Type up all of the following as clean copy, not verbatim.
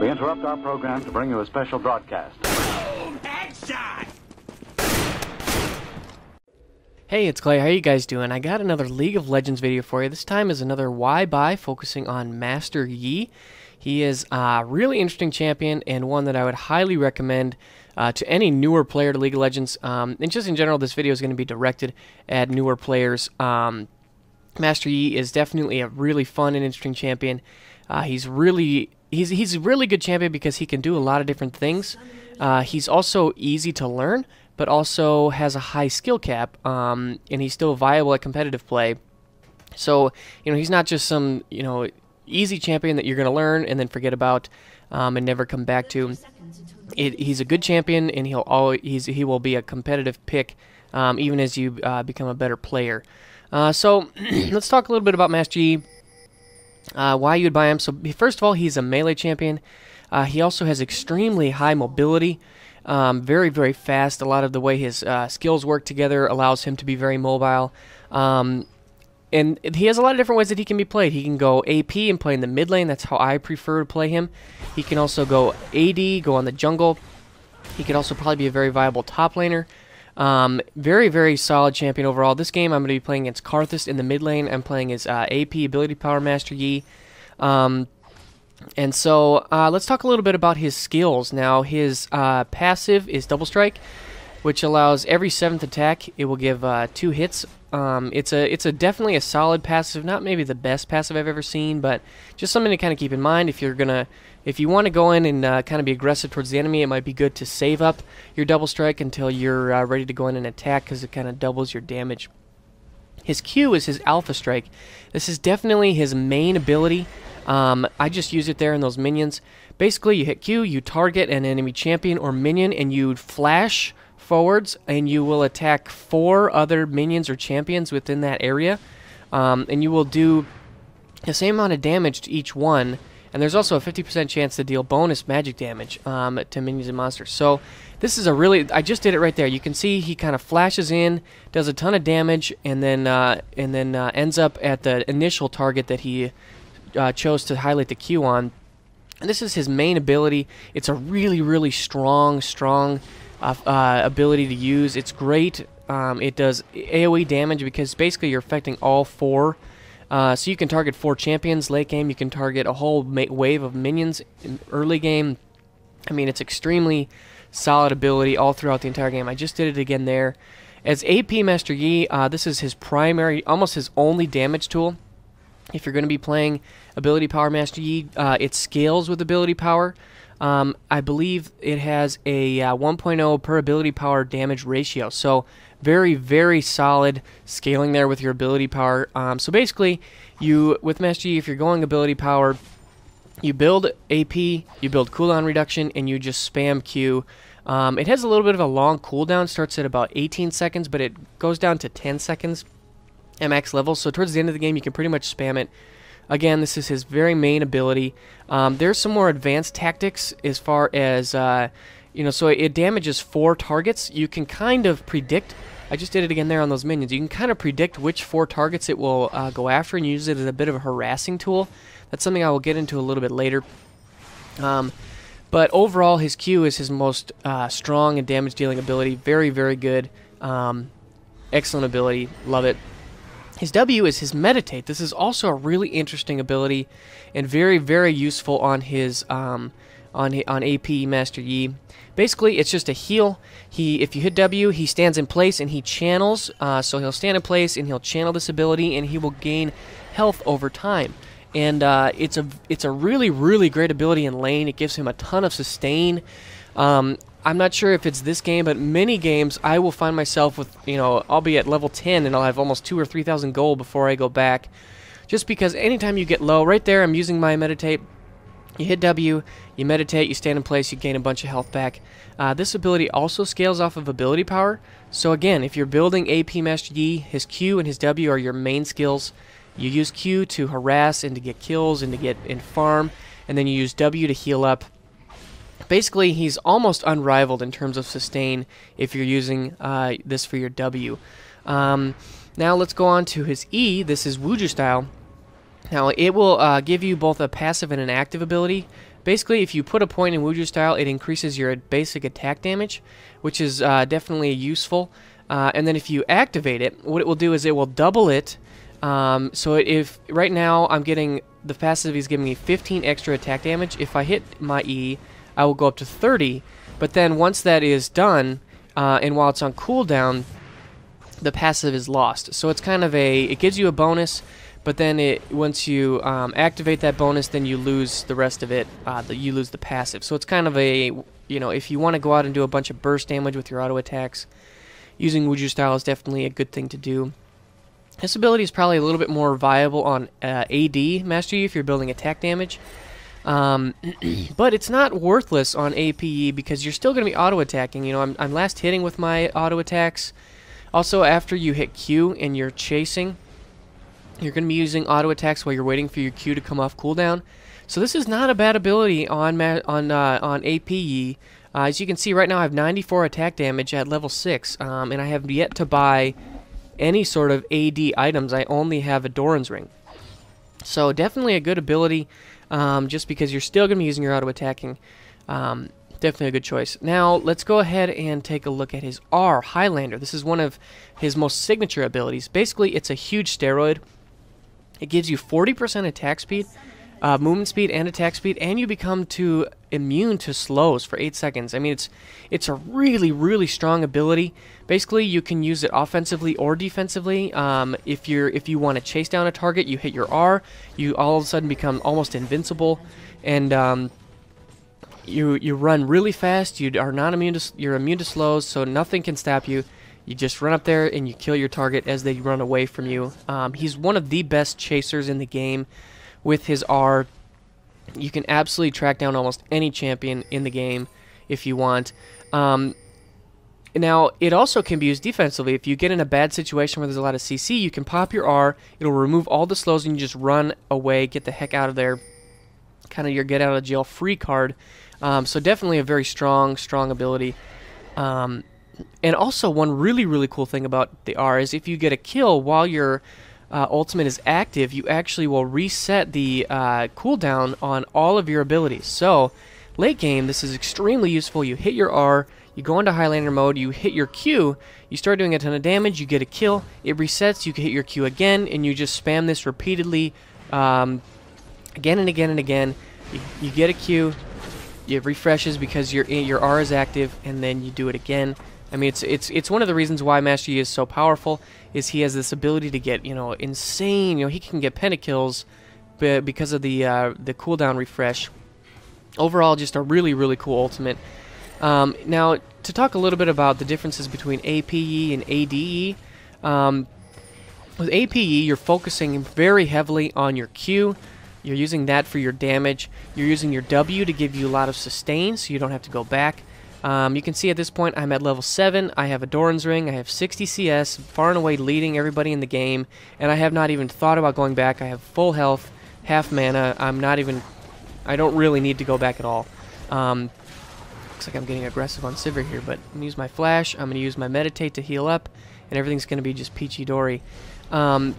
We interrupt our program to bring you a special broadcast. Boom! Headshot! Hey, it's Clay. How you guys doing? I got another League of Legends video for you. This time is another Weibai focusing on Master Yi. He is a really interesting champion and one that I would highly recommend to any newer player to League of Legends. And just in general, this video is going to be directed at newer players. Master Yi is definitely a really fun and interesting champion. He's a really good champion because he can do a lot of different things. He's also easy to learn, but also has a high skill cap, and he's still viable at competitive play. So, he's not just some, easy champion that you're going to learn and then forget about and never come back to. He's a good champion, and he will be a competitive pick even as you become a better player. So, let's talk a little bit about Master Yi, why you'd buy him. So, first of all, he's a melee champion. He also has extremely high mobility. Very, very fast. A lot of the way his skills work together allows him to be very mobile. And he has a lot of different ways that he can be played. He can go AP and play in the mid lane. That's how I prefer to play him. He can also go AD, go on the jungle. He could also probably be a very viable top laner. Very, very solid champion overall. This game I'm going to be playing against Karthus in the mid lane. I'm playing as AP, Ability Power Master Yi. And so let's talk a little bit about his skills. Now, his passive is Double Strike, which allows every 7th attack it will give 2 hits. It's definitely a solid passive, not maybe the best passive I've ever seen, but just something to kind of keep in mind. If you want to go in and kind of be aggressive towards the enemy, it might be good to save up your Double Strike until you're ready to go in and attack, because it kind of doubles your damage. His Q is his Alpha Strike. This is definitely his main ability. I just use it there in those minions. Basically, you hit Q, you target an enemy champion or minion, and you flash forwards, and you will attack 4 other minions or champions within that area. And you will do the same amount of damage to each one, and there's also a 50% chance to deal bonus magic damage to minions and monsters. So this is I just did it right there. You can see he kind of flashes in, does a ton of damage, and then ends up at the initial target that he chose to highlight the Q on. And this is his main ability. It's a really, really strong ability to use. It's great. It does AoE damage because basically you're affecting all 4. So you can target 4 champions late game. You can target a whole wave of minions in early game. I mean, it's extremely solid ability all throughout the entire game. I just did it again there. As AP Master Yi, this is his primary, almost his only damage tool. If you're going to be playing Ability Power Master Yi, it scales with Ability Power. I believe it has a 1.0 per Ability Power damage ratio. So very, very solid scaling there with your Ability Power. So basically, with Master Yi, if you're going Ability Power, you build AP, you build cooldown reduction, and you just spam Q. It has a little bit of a long cooldown. Starts at about 18 seconds, but it goes down to 10 seconds at max level. So towards the end of the game, you can pretty much spam it. Again, this is his very main ability. There's some more advanced tactics as far as, so it damages 4 targets. You can kind of predict, I just did it again there on those minions, you can kind of predict which 4 targets it will go after and use it as a bit of a harassing tool. That's something I will get into a little bit later. But overall, his Q is his most strong and damage-dealing ability. Very, very good. Excellent ability. Love it. His W is his Meditate. This is also a really interesting ability and very, very useful on his on AP Master Yi. Basically, it's just a heal. If you hit W, he stands in place and he channels. So he'll stand in place and he'll channel this ability, and he will gain health over time. And it's a really, really great ability in lane. It gives him a ton of sustain. I'm not sure if it's this game, but many games I will find myself with, I'll be at level 10 and I'll have almost 2,000 or 3,000 gold before I go back. Just because anytime you get low, right there I'm using my Meditate. You hit W, you meditate, you stand in place, you gain a bunch of health back. This ability also scales off of Ability Power. So again, if you're building AP Master Yi, his Q and his W are your main skills. You use Q to harass and to get kills and to get in farm, and then you use W to heal up. Basically, he's almost unrivaled in terms of sustain if you're using this for your W. Now let's go on to his E. This is Wuju style. Now it will give you both a passive and an active ability. basically, if you put a point in Wuju style, it increases your basic attack damage, which is definitely useful. And then if you activate it, what it will do is it will double it. So if right now I'm getting the passive is giving me 15 extra attack damage. If I hit my E, I will go up to 30. But then once that is done, and while it's on cooldown, the passive is lost. So it's kind of it gives you a bonus, but then once you activate that bonus, then you lose the rest of it. You lose the passive. So it's kind of if you want to go out and do a bunch of burst damage with your auto attacks, using Wuju style is definitely a good thing to do. This ability is probably a little bit more viable on AD Master Yi if you're building attack damage. But it's not worthless on APE because you're still going to be auto-attacking. You know, I'm last hitting with my auto-attacks. Also, after you hit Q and you're chasing, you're going to be using auto-attacks while you're waiting for your Q to come off cooldown. So this is not a bad ability on APE. As you can see right now, I have 94 attack damage at level 6, and I have yet to buy any sort of AD items. I only have a Doran's Ring. So definitely a good ability, just because you're still going to be using your auto-attacking. Definitely a good choice. Now, let's go ahead and take a look at his R, Highlander. This is one of his most signature abilities. Basically, it's a huge steroid. It gives you 40% attack speed, movement speed, and attack speed, and you become immune to slows for 8 seconds. I mean, it's a really, really strong ability. Basically, you can use it offensively or defensively. If you want to chase down a target, you hit your R, you all of a sudden become almost invincible, and you run really fast. You're immune to slows, so nothing can stop you. You just run up there and you kill your target as they run away from you. He's one of the best chasers in the game. With his R, you can absolutely track down almost any champion in the game if you want. Now, it also can be used defensively. If you get in a bad situation where there's a lot of CC, you can pop your R, it'll remove all the slows, and you just run away, get the heck out of there. Kind of your get out of jail free card. So definitely a very strong ability. And also one really, really cool thing about the R is if you get a kill while your ultimate is active, you actually will reset the cooldown on all of your abilities. So late game, this is extremely useful. You hit your R, you go into Highlander mode, you hit your Q, you start doing a ton of damage, you get a kill, it resets, you can hit your Q again, and you just spam this repeatedly again and again and again. You get a Q, it refreshes because your R is active, and then you do it again. I mean, it's one of the reasons why Master Yi is so powerful, is he has this ability to get, insane, he can get pentakills because of the cooldown refresh. Overall, just a really, really cool ultimate. Now, to talk a little bit about the differences between APE and ADE, with APE, you're focusing very heavily on your Q. You're using that for your damage. You're using your W to give you a lot of sustain, so you don't have to go back. You can see at this point I'm at level 7. I have a Doran's Ring. I have 60 CS, far and away leading everybody in the game, and I have not even thought about going back. I have full health, half mana. I don't really need to go back at all. Looks like I'm getting aggressive on Sivir here, but I'm going to use my Flash. I'm going to use my Meditate to heal up, and everything's going to be just peachy dory. Now,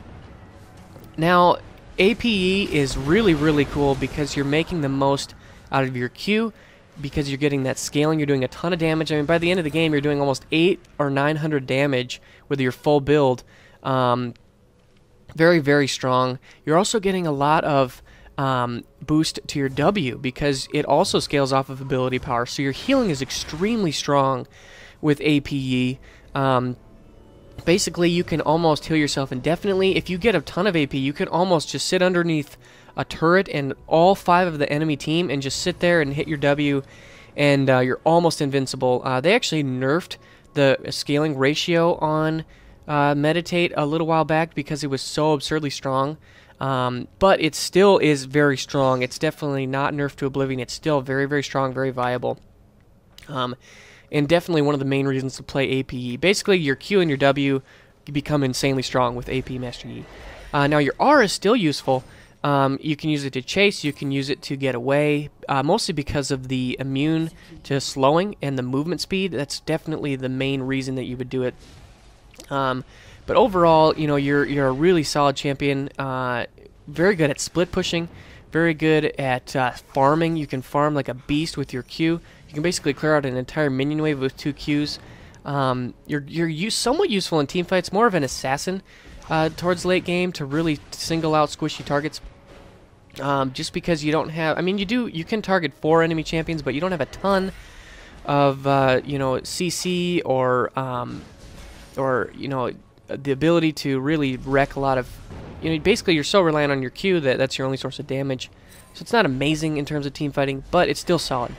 APE is really, really cool because you're making the most out of your Q, because you're getting that scaling. You're doing a ton of damage. I mean, by the end of the game, you're doing almost 800 or 900 damage with your full build. Very, very strong. You're also getting a lot of boost to your W because it also scales off of ability power. So your healing is extremely strong with APE. Basically, you can almost heal yourself indefinitely. If you get a ton of AP, you can almost just sit underneath a turret and all 5 of the enemy team and just sit there and hit your W, and you're almost invincible. They actually nerfed the scaling ratio on Meditate a little while back because it was so absurdly strong. But it still is very strong. It's definitely not nerfed to oblivion. It's still very, very strong, very viable. And definitely one of the main reasons to play APE. Basically, your Q and your W become insanely strong with AP Master Yi. Now, your R is still useful. You can use it to chase. You can use it to get away, mostly because of the immune to slowing and the movement speed. That's definitely the main reason that you would do it. But overall, you're a really solid champion. very good at split pushing, very good at farming. You can farm like a beast with your Q. You can basically clear out an entire minion wave with 2 Qs. You're somewhat useful in team fights, more of an assassin towards late game to really single out squishy targets. Just because you don't have, I mean, you can target 4 enemy champions, but you don't have a ton of you know, CC or you know, the ability to really wreck a lot of, you know, basically you're so reliant on your Q that that's your only source of damage. So it's not amazing in terms of team fighting, but it's still solid.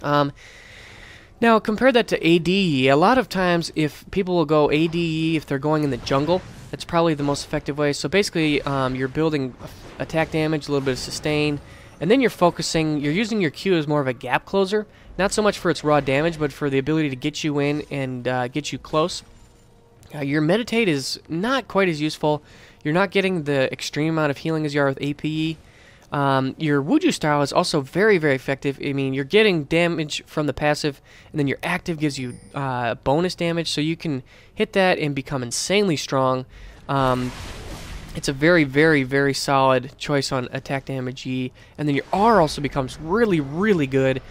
Now compare that to ADE. A lot of times if people will go ADE if they're going in the jungle, that's probably the most effective way. So basically you're building attack damage, a little bit of sustain, and then you're using your Q as more of a gap closer, not so much for its raw damage, but for the ability to get you in and get you close. Your meditate is not quite as useful. You're not getting the extreme amount of healing as you are with APE. Your Wuju style is also very, very effective. I mean, you're getting damage from the passive, and then your active gives you bonus damage, so you can hit that and become insanely strong. It's a very, very, very solid choice on attack damage E. And then your R also becomes really, really good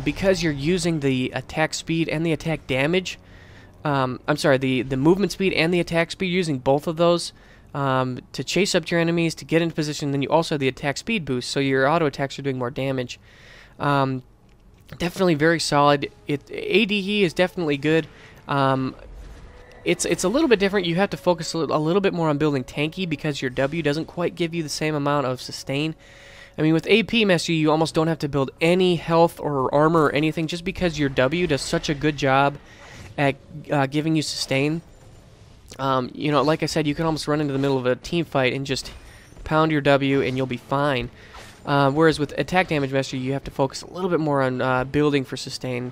because you're using the attack speed and the attack damage. I'm sorry, the movement speed and the attack speed, using both of those to chase up to your enemies, to get into position. Then you also have the attack speed boost, so your auto attacks are doing more damage. Definitely very solid. ADE is definitely good. It's a little bit different. You have to focus a little bit more on building tanky because your W doesn't quite give you the same amount of sustain. I mean, with AP Master Yi, you almost don't have to build any health or armor or anything, just because your W does such a good job at giving you sustain. You know, like I said, you can almost run into the middle of a team fight and just pound your W and you'll be fine. Whereas with Attack Damage Master, you have to focus a little bit more on building for sustain.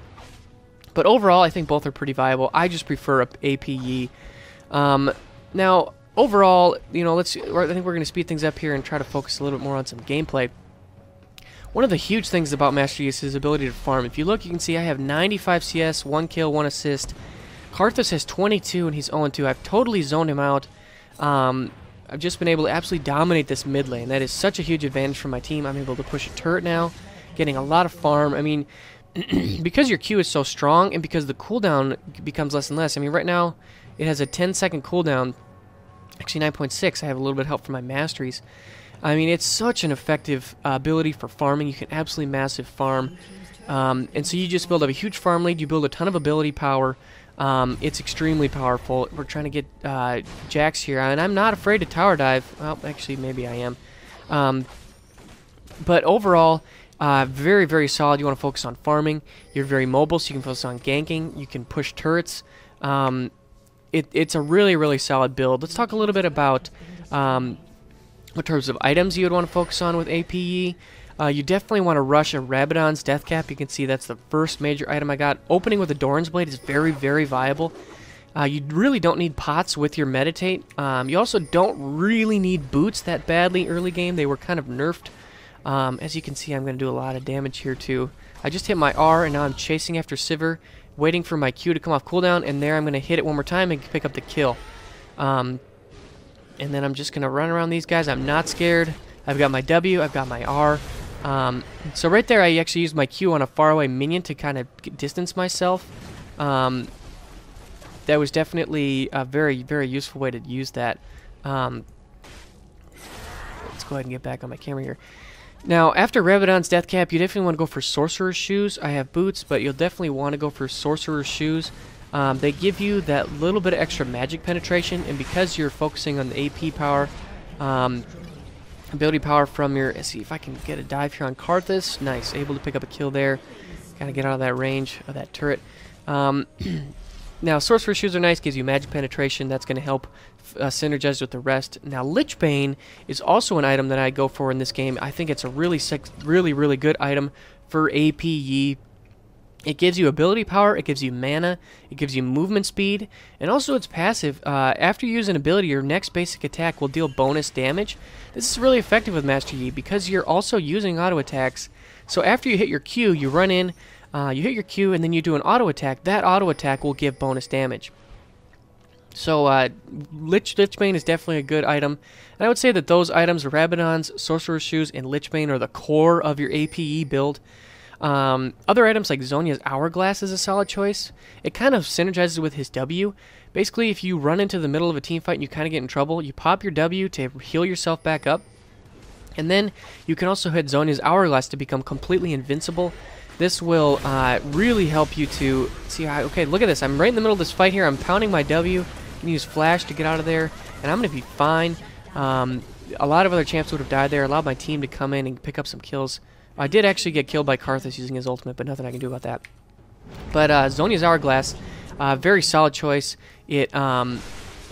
But overall, I think both are pretty viable. I just prefer AP Yi. Now, overall, you know, I think we're going to speed things up here and try to focus a little bit more on some gameplay. One of the huge things about Master Yi is his ability to farm. If you look, you can see I have 95 CS, 1 kill, 1 assist. Karthus has 22 and he's 0-2. I've totally zoned him out. I've just been able to absolutely dominate this mid lane. That is such a huge advantage for my team. I'm able to push a turret now, getting a lot of farm. I mean, because your Q is so strong and because the cooldown becomes less and less. I mean, right now it has a 10-second cooldown. Actually 9.6. I have a little bit of help from my masteries. I mean, it's such an effective ability for farming. You can absolutely massive farm. And so you just build up a huge farm lead. You build a ton of ability power. It's extremely powerful. We're trying to get Jax here, and I'm not afraid to tower dive. Well, actually, maybe I am. But overall, very, very solid. You want to focus on farming. You're very mobile, so you can focus on ganking. You can push turrets. It's a really, really solid build. Let's talk a little bit about what terms of items you would want to focus on with APE. You definitely want to rush a Rabadon's Death Cap. You can see that's the first major item I got. Opening with a Doran's Blade is very, very viable. You really don't need pots with your Meditate. You also don't really need boots that badly early game. They were kind of nerfed. As you can see, I'm going to do a lot of damage here too. I just hit my R and now I'm chasing after Sivir, waiting for my Q to come off cooldown, and there I'm going to hit it one more time and pick up the kill. And then I'm just going to run around these guys. I'm not scared. I've got my W, I've got my R. So right there I actually used my Q on a faraway minion to kind of distance myself. That was definitely a very, very useful way to use that. Let's go ahead and get back on my camera here. Now, after Rabadon's Death Cap, you definitely want to go for Sorcerer's Shoes. I have boots, but you'll definitely want to go for Sorcerer's Shoes. They give you that little bit of extra magic penetration, and because you're focusing on the AP power, ability power from your... Let's see if I can get a dive here on Karthus. Nice, able to pick up a kill there. Gotta get out of that range of that turret. Now, Sorcerer's Shoes are nice, gives you magic penetration. That's going to help synergize with the rest. Now, Lich Bane is also an item that I go for in this game. I think it's a really sick, really good item for AP Yi. It gives you ability power, it gives you mana, it gives you movement speed, and also it's passive. After you use an ability, your next basic attack will deal bonus damage. This is really effective with Master Yi because you're also using auto attacks. So after you hit your Q, you run in, you hit your Q, and then you do an auto attack. That auto attack will give bonus damage. So Lichbane is definitely a good item. And I would say that those items, Rabadon's, Sorcerer's Shoes, and Lichbane are the core of your APE build. Other items like Zhonya's Hourglass is a solid choice. It kind of synergizes with his W. Basically, if you run into the middle of a team fight and you kind of get in trouble, you pop your W to heal yourself back up. And then you can also hit Zhonya's Hourglass to become completely invincible. This will really help you to see how, okay, look at this. I'm right in the middle of this fight here. I'm pounding my W. I can use Flash to get out of there, and I'm going to be fine. A lot of other champs would have died there. Allowed my team to come in and pick up some kills. I did actually get killed by Karthus using his ultimate, but nothing I can do about that. But Zhonya's Hourglass, very solid choice. It kind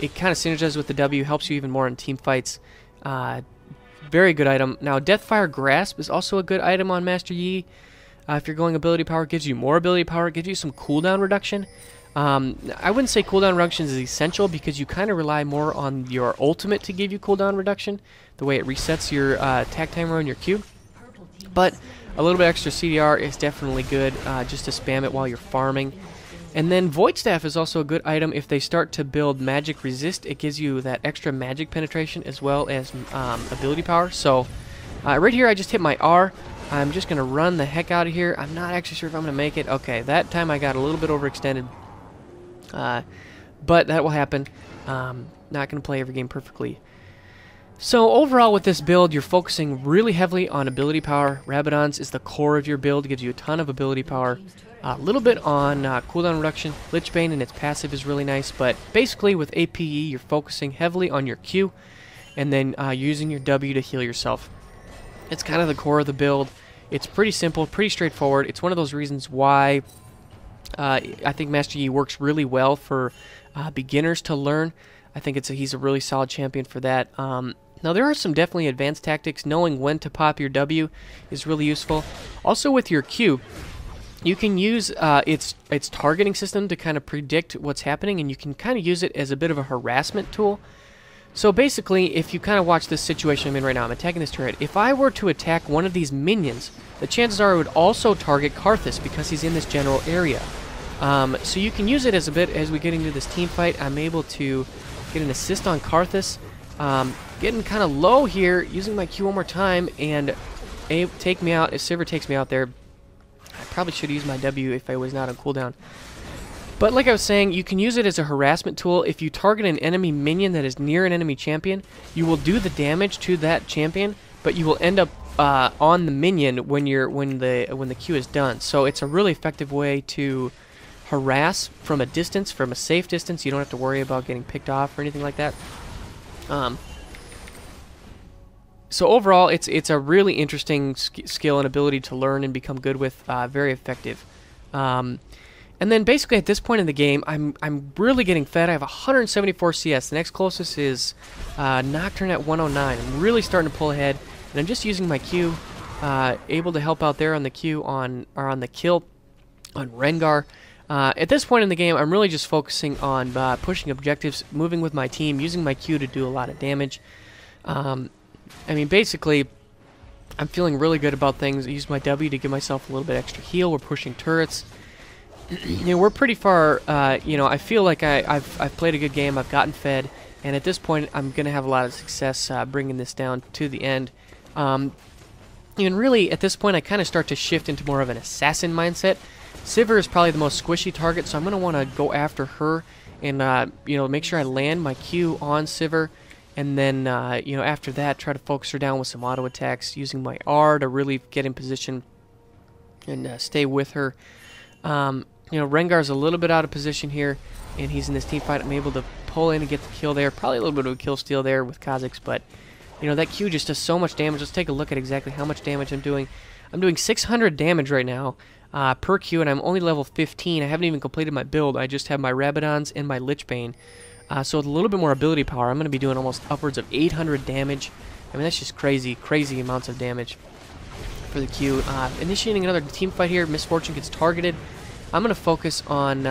of synergizes with the W, helps you even more in team fights. Very good item. Now, Deathfire Grasp is also a good item on Master Yi. If you're going ability power, it gives you more ability power. It gives you some cooldown reduction. I wouldn't say cooldown reduction is essential because you kind of rely more on your ultimate to give you cooldown reduction, the way it resets your attack timer on your Q. But a little bit extra CDR is definitely good just to spam it while you're farming. And then Void Staff is also a good item if they start to build magic resist. It gives you that extra magic penetration as well as ability power. So right here I just hit my R. I'm just going to run the heck out of here. I'm not actually sure if I'm going to make it. Okay, that time I got a little bit overextended. But that will happen. Not going to play every game perfectly. So overall with this build, you're focusing really heavily on ability power. Rabadon's is the core of your build. It gives you a ton of ability power. A little bit on cooldown reduction. Lichbane and its passive is really nice. But basically with APE, you're focusing heavily on your Q. And then using your W to heal yourself. It's kind of the core of the build. It's pretty simple, pretty straightforward. It's one of those reasons why I think Master Yi works really well for beginners to learn. I think he's a really solid champion for that. Now there are some definitely advanced tactics. Knowing when to pop your W is really useful. Also with your Q, you can use its targeting system to kind of predict what's happening, and you can kind of use it as a bit of a harassment tool. So basically, if you kind of watch this situation I'm in right now, I'm attacking this turret. If I were to attack one of these minions, the chances are it would also target Karthus because he's in this general area. So you can use it as a bit as we get into this team fight. I'm able to get an assist on Karthus. Getting kind of low here, using my Q one more time, and take me out. If Sivir takes me out there, I probably should use my W if I was not on cooldown. But like I was saying, you can use it as a harassment tool. If you target an enemy minion that is near an enemy champion, you will do the damage to that champion, but you will end up on the minion when the Q is done. So it's a really effective way to harass from a distance, from a safe distance. You don't have to worry about getting picked off or anything like that. So overall, it's a really interesting skill and ability to learn and become good with. Very effective. And then basically at this point in the game, I'm really getting fed. I have 174 CS. The next closest is Nocturne at 109. I'm really starting to pull ahead, and I'm just using my Q, able to help out there on the Q on the kill on Rengar. At this point in the game, I'm really just focusing on pushing objectives, moving with my team, using my Q to do a lot of damage. I mean, basically, I'm feeling really good about things. I use my W to give myself a little bit extra heal. We're pushing turrets. You know, we're pretty far. You know, I feel like I've played a good game. I've gotten fed, and at this point, I'm going to have a lot of success bringing this down to the end. And really, at this point, I kind of start to shift into more of an assassin mindset. Sivir is probably the most squishy target, so I'm going to want to go after her and you know, make sure I land my Q on Sivir, and then you know, after that, try to focus her down with some auto attacks, using my R to really get in position and stay with her. You know, Rengar's a little bit out of position here, and he's in this team fight. I'm able to pull in and get the kill there. Probably a little bit of a kill steal there with Kha'Zix, but you know, that Q just does so much damage. Let's take a look at exactly how much damage I'm doing. I'm doing 600 damage right now per Q, and I'm only level 15. I haven't even completed my build. I just have my Rabadons and my Lichbane. So with a little bit more ability power, I'm going to be doing almost upwards of 800 damage. I mean, that's just crazy, crazy amounts of damage for the Q. Initiating another team fight here. Miss Fortune gets targeted. I'm going to focus on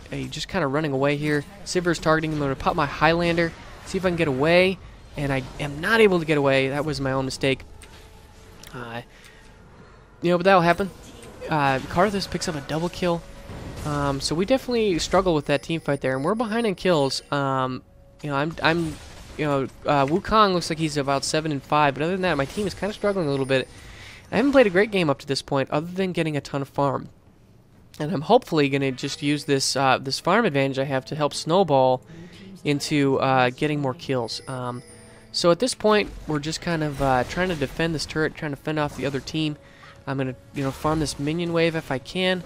just kind of running away here. Sivir's targeting him. I'm going to pop my Highlander, see if I can get away, and I am not able to get away. That was my own mistake. You know, but that'll happen. Karthus picks up a double kill. So we definitely struggle with that team fight there, and we're behind in kills. You know, Wukong looks like he's about 7-5, but other than that, my team is kind of struggling a little bit. I haven't played a great game up to this point, other than getting a ton of farm. And I'm hopefully going to just use this this farm advantage I have to help snowball into getting more kills. So at this point, we're just kind of trying to defend this turret, trying to fend off the other team. I'm going to, farm this minion wave if I can.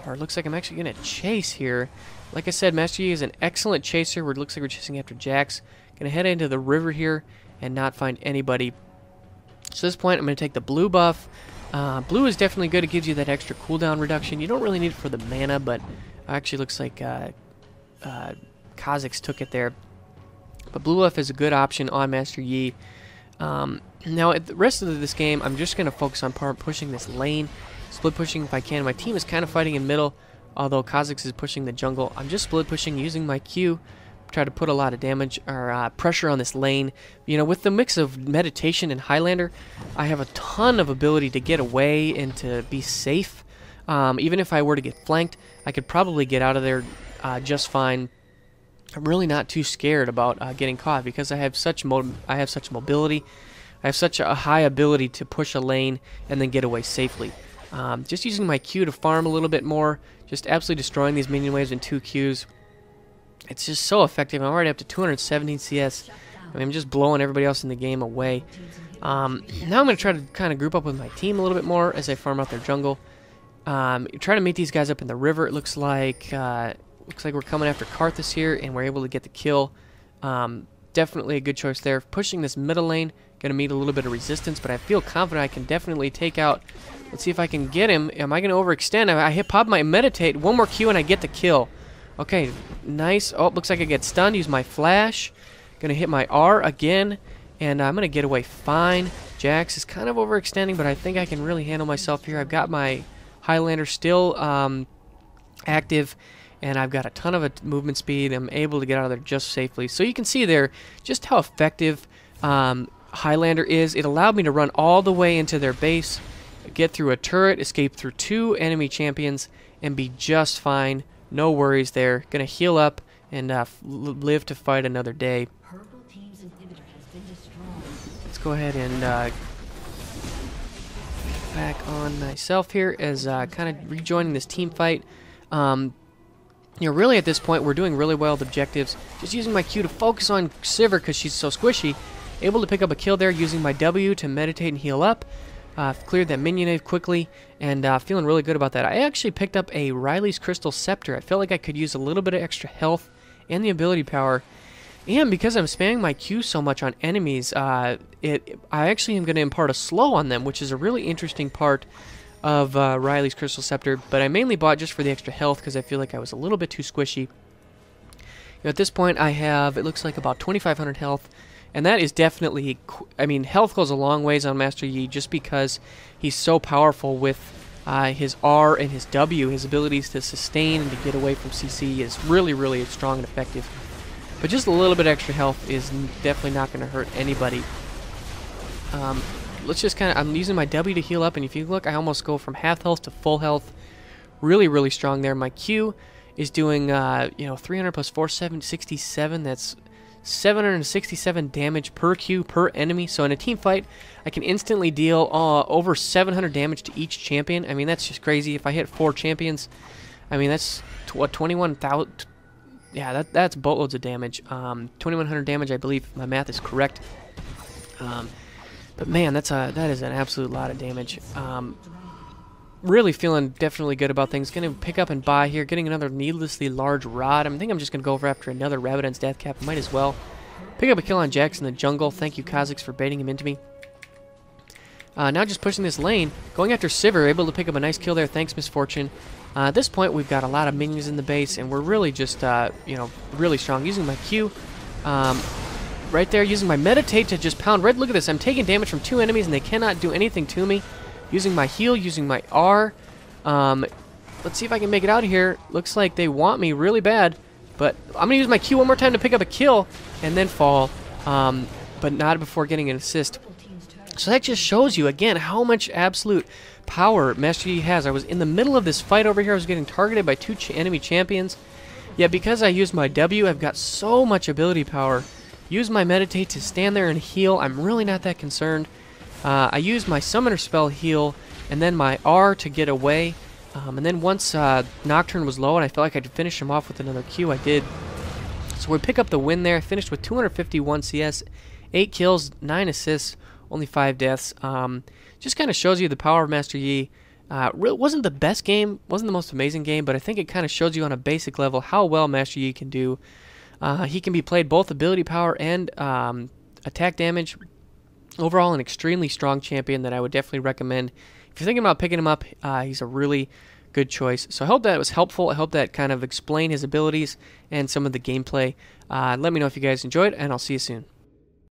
Or it looks like I'm actually going to chase here. Like I said, Master Yi is an excellent chaser. Where it looks like we're chasing after Jax. Going to head into the river here and not find anybody. So at this point, I'm going to take the blue buff. Blue is definitely good. It gives you that extra cooldown reduction. You don't really need it for the mana, but actually looks like Kha'Zix took it there. But blue buff is a good option on Master Yi. Now, at the rest of this game, I'm just going to focus on pushing this lane. Split pushing if I can. My team is kind of fighting in middle, although Kha'Zix is pushing the jungle. I'm just split pushing using my Q. Try to put a lot of damage or pressure on this lane. With the mix of meditation and Highlander, I have a ton of ability to get away and to be safe. Even if I were to get flanked, I could probably get out of there just fine. I'm really not too scared about getting caught because I have such mobility. I have such a high ability to push a lane and then get away safely. Just using my Q to farm a little bit more, just absolutely destroying these minion waves in 2 Qs. It's just so effective. I'm already up to 217 CS. I'm just blowing everybody else in the game away. Now I'm going to try to kind of group up with my team a little bit more as I farm out their jungle. Try to meet these guys up in the river. It looks like we're coming after Karthus here, and we're able to get the kill. Definitely a good choice there. Pushing this middle lane, going to meet a little bit of resistance, but I feel confident I can definitely take out. Let's see if I can get him. Am I going to overextend? I pop my meditate, one more Q, and I get the kill. Okay, nice. Oh, looks like I get stunned. Use my flash. Gonna hit my R again, and I'm gonna get away fine. Jax is kind of overextending, but I think I can really handle myself here. I've got my Highlander still active, and I've got a ton of movement speed. I'm able to get out of there just safely. So you can see there just how effective Highlander is. It allowed me to run all the way into their base, get through a turret, escape through 2 enemy champions, and be just fine. No worries there. Gonna heal up and live to fight another day. Let's go ahead and back on myself here as kind of rejoining this team fight. Really at this point we're doing really well with objectives. Just using my Q to focus on Sivir because she's so squishy. Able to pick up a kill there using my W to meditate and heal up. Cleared that minion wave quickly, and feeling really good about that. I actually picked up a Riley's Crystal Scepter. I felt like I could use a little bit of extra health and the ability power. And because I'm spamming my Q so much on enemies, I actually am going to impart a slow on them, which is a really interesting part of Riley's Crystal Scepter. But I mainly bought just for the extra health because I feel like I was a little bit too squishy. At this point I have, it looks like about 2,500 health. And that is definitely, health goes a long ways on Master Yi just because he's so powerful with his R and his W. His abilities to sustain and to get away from CC is really, really strong and effective. But just a little bit extra health is definitely not going to hurt anybody. Let's just I'm using my W to heal up, and if you look, I almost go from half health to full health. Really, really strong there. My Q is doing, 300 plus 467. That's 767 damage per Q per enemy. So in a team fight, I can instantly deal over 700 damage to each champion. That's just crazy. If I hit 4 champions, that's what, 21,000. Yeah, that's boatloads of damage. 2,100 damage, I believe. If my math is correct. But man, that is an absolute lot of damage. Really feeling definitely good about things. Going to pick up and buy here. Getting another needlessly large rod. I think I'm just going to go over after another Rabadon's Death Cap. Might as well. Pick up a kill on Jax in the jungle. Thank you, Kha'Zix, for baiting him into me. Now just pushing this lane. Going after Sivir. Able to pick up a nice kill there. Thanks, Misfortune. At this point, we've got a lot of minions in the base, and we're really just, really strong. Using my Q. Right there, using my Meditate to just pound red. Look at this. I'm taking damage from 2 enemies, and they cannot do anything to me. Using my heal, using my R. Let's see if I can make it out of here. Looks like they want me really bad. But I'm going to use my Q one more time to pick up a kill and then fall. But not before getting an assist. So that just shows you, again, how much absolute power Master Yi has. I was in the middle of this fight over here. I was getting targeted by two enemy champions. Yet because I used my W, I've got so much ability power. Use my Meditate to stand there and heal. I'm really not that concerned. I used my Summoner spell heal, and then my R to get away. And then once Nocturne was low and I felt like I could finish him off with another Q, I did. So we pick up the win there. I finished with 251 CS, 8 kills, 9 assists, only 5 deaths. Just kind of shows you the power of Master Yi. Really wasn't the best game, wasn't the most amazing game, but I think it kind of shows you on a basic level how well Master Yi can do. He can be played both ability power and attack damage. Overall, an extremely strong champion that I would definitely recommend. If you're thinking about picking him up, he's a really good choice. So I hope that was helpful. I hope that kind of explained his abilities and some of the gameplay. Let me know if you guys enjoyed, and I'll see you soon.